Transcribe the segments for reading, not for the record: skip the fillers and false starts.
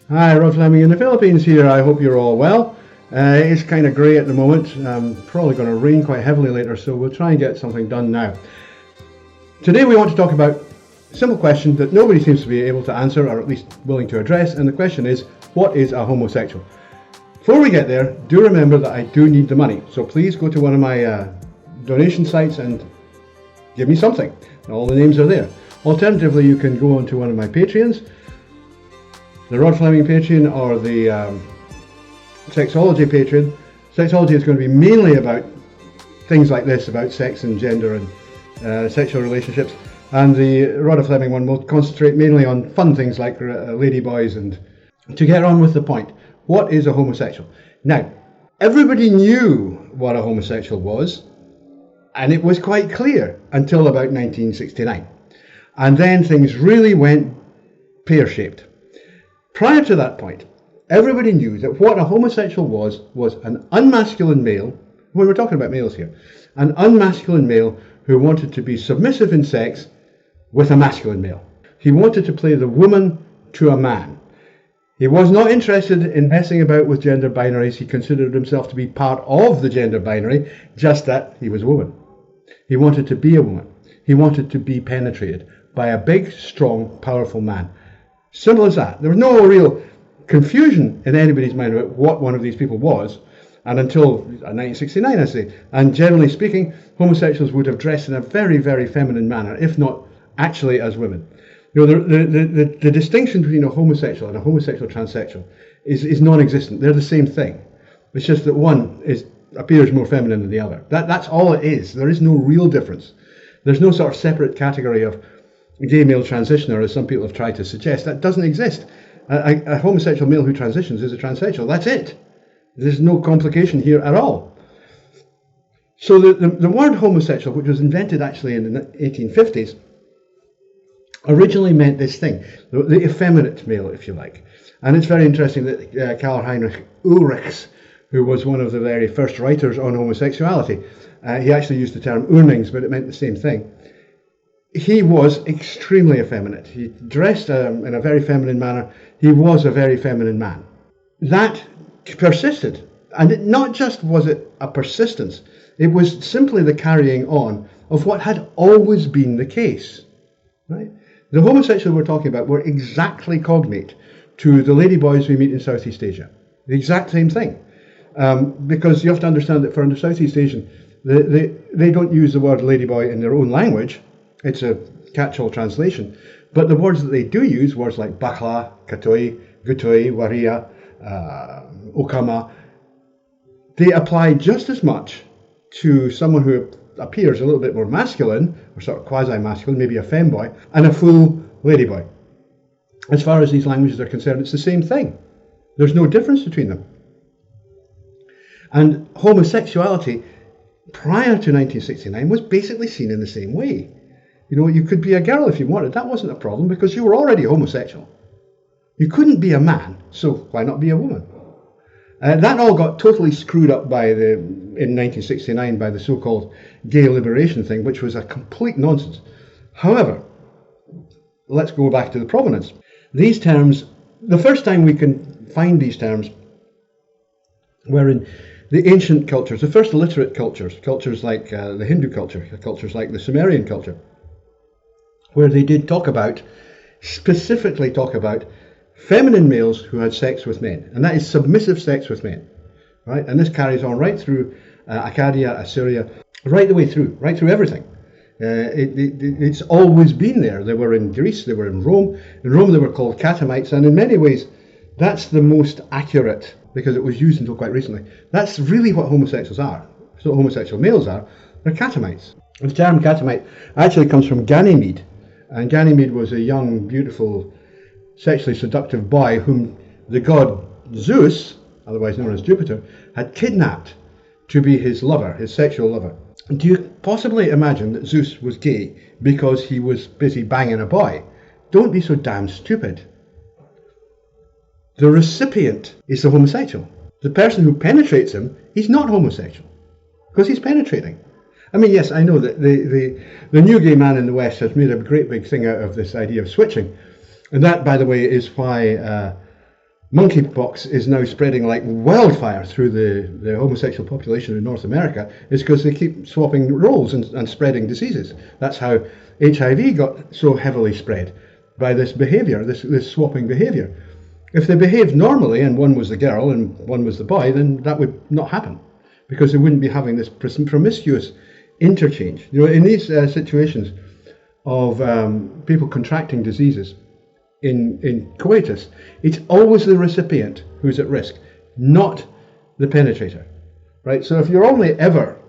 Hi, Rod Fleming in the Philippines here. I hope you're all well. It's kind of grey at the moment. Probably going to rain quite heavily later, so we'll try and get something done now. Today we want to talk about a simple question that nobody seems to be able to answer, or at least willing to address, and the question is, what is a homosexual? Before we get there, do remember that I do need the money, so please go to one of my donation sites and give me something. All the names are there. Alternatively, you can go onto one of my Patreons, the Rod Fleming Patreon or the Sexology Patreon. Sexology is going to be mainly about things like this, about sex and gender and sexual relationships. And the Rod Fleming one will concentrate mainly on fun things like Ladyboys. And to get on with the point, what is a homosexual? Now, everybody knew what a homosexual was, and it was quite clear until about 1969. And then things really went pear-shaped. Prior to that point, everybody knew that what a homosexual was an unmasculine male, when we're talking about males here, an unmasculine male who wanted to be submissive in sex with a masculine male. He wanted to play the woman to a man. He was not interested in messing about with gender binaries. He considered himself to be part of the gender binary, just that he was a woman. He wanted to be a woman. He wanted to be penetrated by a big, strong, powerful man. Simple as that. There was no real confusion in anybody's mind about what one of these people was, and until 1969, I say. And generally speaking, homosexuals would have dressed in a very, very feminine manner, if not actually as women. You know, the distinction between a homosexual and a homosexual transsexual is non-existent. They're the same thing. It's just that one appears more feminine than the other. That's all it is. There is no real difference. There's no sort of separate category of gay male transitioner, as some people have tried to suggest. That doesn't exist. A homosexual male who transitions is a transsexual. That's it. There's no complication here at all. So the word homosexual, which was invented actually in the 1850s, originally meant this thing, the effeminate male, if you like. And it's very interesting that Karl Heinrich Ulrichs, who was one of the very first writers on homosexuality, he actually used the term Urnings, but it meant the same thing. He was extremely effeminate. He dressed in a very feminine manner. He was a very feminine man. That persisted. And not just was it a persistence, it was simply the carrying on of what had always been the case. Right? The homosexuals we're talking about were exactly cognate to the ladyboys we meet in Southeast Asia. The exact same thing. Because you have to understand that for the Southeast Asian, they don't use the word ladyboy in their own language. It's a catch-all translation. But the words that they do use, words like bakla, katoi, gutoi, waria, okama, they apply just as much to someone who appears a little bit more masculine, or sort of quasi-masculine, maybe a femboy, and a full ladyboy. As far as these languages are concerned, it's the same thing. There's no difference between them. And homosexuality, prior to 1969, was basically seen in the same way. You know, you could be a girl if you wanted. That wasn't a problem because you were already homosexual. You couldn't be a man, so why not be a woman? That all got totally screwed up in 1969 by the so-called gay liberation thing, which was a complete nonsense. However, let's go back to the provenance. These terms, the first time we can find these terms were in the ancient cultures, the first literate cultures like the Hindu culture, cultures like the Sumerian culture, where they did specifically talk about feminine males who had sex with men, and that is submissive sex with men, right? And this carries on right through Akkadia, Assyria, right through everything. It's always been there. They were in Greece, they were in Rome. In Rome they were called catamites, and in many ways that's the most accurate, because it was used until quite recently. That's really what homosexuals are. So homosexual males are, they're catamites. The term catamite actually comes from Ganymede, and Ganymede was a young, beautiful, sexually seductive boy whom the god Zeus, otherwise known as Jupiter, had kidnapped to be his lover, his sexual lover. Do you possibly imagine that Zeus was gay because he was busy banging a boy? Don't be so damn stupid. The recipient is the homosexual. The person who penetrates him, he's not homosexual because he's penetrating. I mean, yes, I know that the new gay man in the West has made a great big thing out of this idea of switching. And that, by the way, is why monkeypox is now spreading like wildfire through the homosexual population in North America is because they keep swapping roles and spreading diseases. That's how HIV got so heavily spread, by this behaviour, this swapping behaviour. If they behaved normally and one was the girl and one was the boy, then that would not happen, because they wouldn't be having this promiscuous interchange. In these situations of people contracting diseases in coitus, it's always the recipient who's at risk, not the penetrator, right? So if you're only ever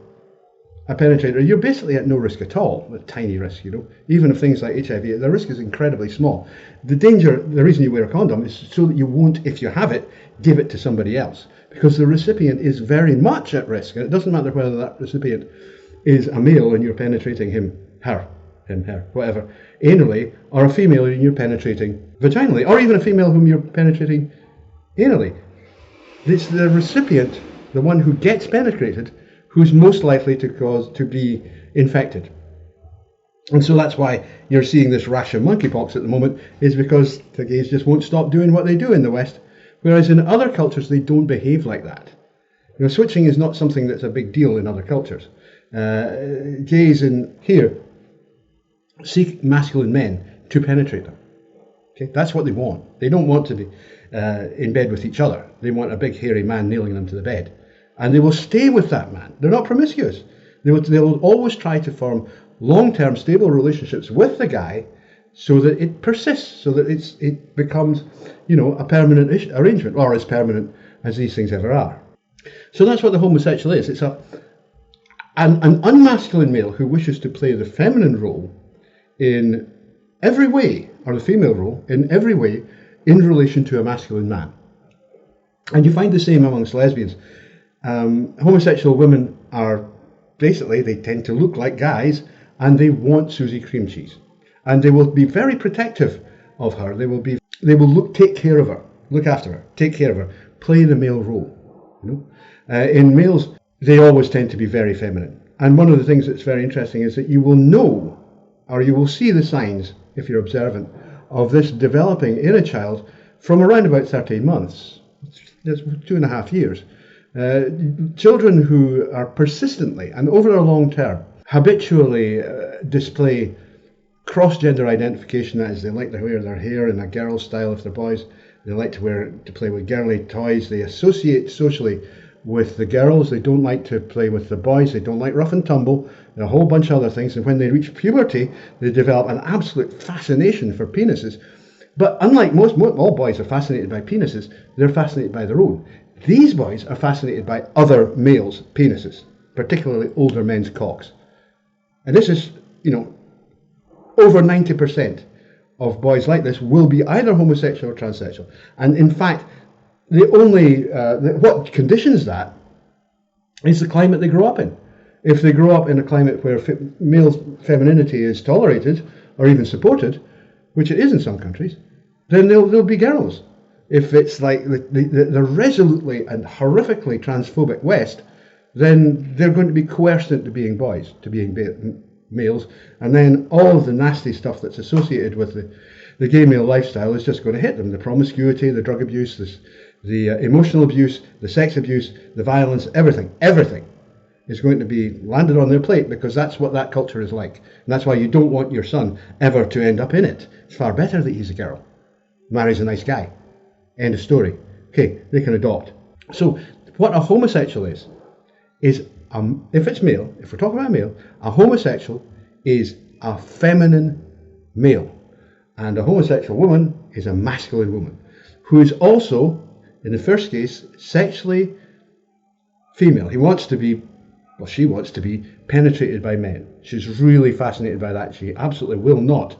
a penetrator, you're basically at no risk at all, a tiny risk, even of things like HIV, the risk is incredibly small. The reason you wear a condom is so that you won't, if you have it, give it to somebody else, because the recipient is very much at risk, and it doesn't matter whether that recipient is a male and you're penetrating him, her, whatever, anally, or a female and you're penetrating vaginally, or even a female whom you're penetrating anally. It's the recipient, the one who gets penetrated, who's most likely to be infected. And so that's why you're seeing this rash of monkeypox at the moment, is because the gays just won't stop doing what they do in the West, whereas in other cultures they don't behave like that. Switching is not something that's a big deal in other cultures. Gays in here seek masculine men to penetrate them. Okay, that's what they want. They don't want to be in bed with each other. They want a big hairy man nailing them to the bed. And they will stay with that man. They're not promiscuous. They will always try to form long-term stable relationships with the guy so that it persists, so that it becomes, a permanent arrangement, or as permanent as these things ever are. So that's what the homosexual is. It's an unmasculine male who wishes to play the feminine role in every way, or the female role in every way, in relation to a masculine man. And you find the same amongst lesbians. Homosexual women are basically, they tend to look like guys, and they want Susie Cream Cheese, and they will be very protective of her. They will take care of her, look after her, take care of her, play the male role. In males, they always tend to be very feminine. And one of the things that's very interesting is that you will know, or you will see the signs, if you're observant, of this developing in a child from around about 13 months. That's 2.5 years. Children who are persistently and over a long term habitually display cross-gender identification, that is, they like to wear their hair in a girl style if they're boys, they like to play with girly toys, they associate socially with the girls, they don't like to play with the boys, they don't like rough and tumble, and a whole bunch of other things, and when they reach puberty they develop an absolute fascination for penises. But unlike all boys are fascinated by penises, they're fascinated by their own. These boys are fascinated by other males' penises, particularly older men's cocks. And this is, over 90% of boys like this will be either homosexual or transsexual. And in fact, what conditions that is the climate they grow up in. If they grow up in a climate where male femininity is tolerated or even supported, which it is in some countries, then they'll be girls. If it's like the resolutely and horrifically transphobic West, then they're going to be coerced into being boys, to being males, and then all of the nasty stuff that's associated with the gay male lifestyle is just going to hit them. The promiscuity, the drug abuse, the emotional abuse, the sex abuse, the violence, everything is going to be landed on their plate, because that's what that culture is like. And that's why you don't want your son ever to end up in it. It's far better that he's a girl, marries a nice guy. End of story. Okay, they can adopt. So what a homosexual is if it's male, if we're talking about a male, a homosexual is a feminine male, and a homosexual woman is a masculine woman, who is also, in the first case, sexually female. She wants to be penetrated by men. She's really fascinated by that. She absolutely will not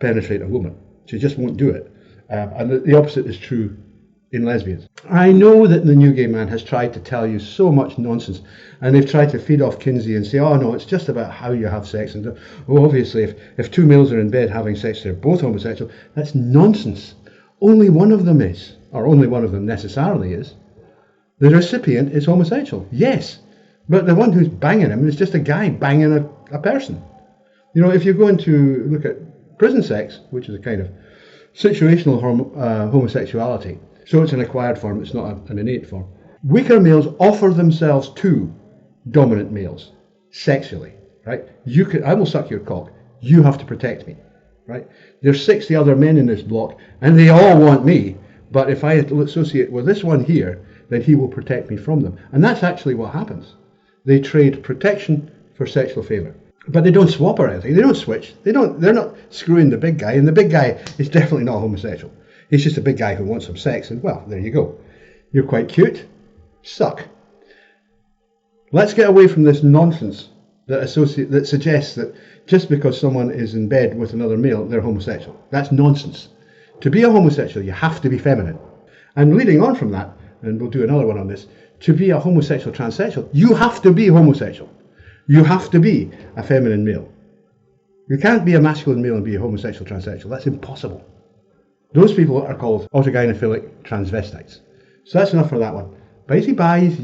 penetrate a woman. She just won't do it. And the opposite is true in lesbians. I know that the new gay man has tried to tell you so much nonsense, and they've tried to feed off Kinsey and say, oh no, it's just about how you have sex, and obviously if two males are in bed having sex, they're both homosexual. That's nonsense. Only one of them is, or only one of them necessarily is. The recipient is homosexual, yes, but the one who's banging him is just a guy banging a person. If you're going to look at prison sex, which is a kind of situational homosexuality, So it's an acquired form, it's not an innate form. Weaker males offer themselves to dominant males sexually, right? I will suck your cock. You have to protect me, right? There's 60 other men in this block, and they all want me. But if I associate with this one here, then he will protect me from them. And that's actually what happens. They trade protection for sexual favor. But they don't swap or anything. They don't switch. They're not screwing the big guy. And the big guy is definitely not homosexual. He's just a big guy who wants some sex. And well, there you go. You're quite cute. Suck. Let's get away from this nonsense that suggests that just because someone is in bed with another male, they're homosexual. That's nonsense. To be a homosexual, you have to be feminine. And leading on from that, and we'll do another one on this, to be a homosexual transsexual, you have to be homosexual. You have to be a feminine male. You can't be a masculine male and be a homosexual transsexual. That's impossible. Those people are called autogynephilic transvestites. So that's enough for that one. Bye-bye.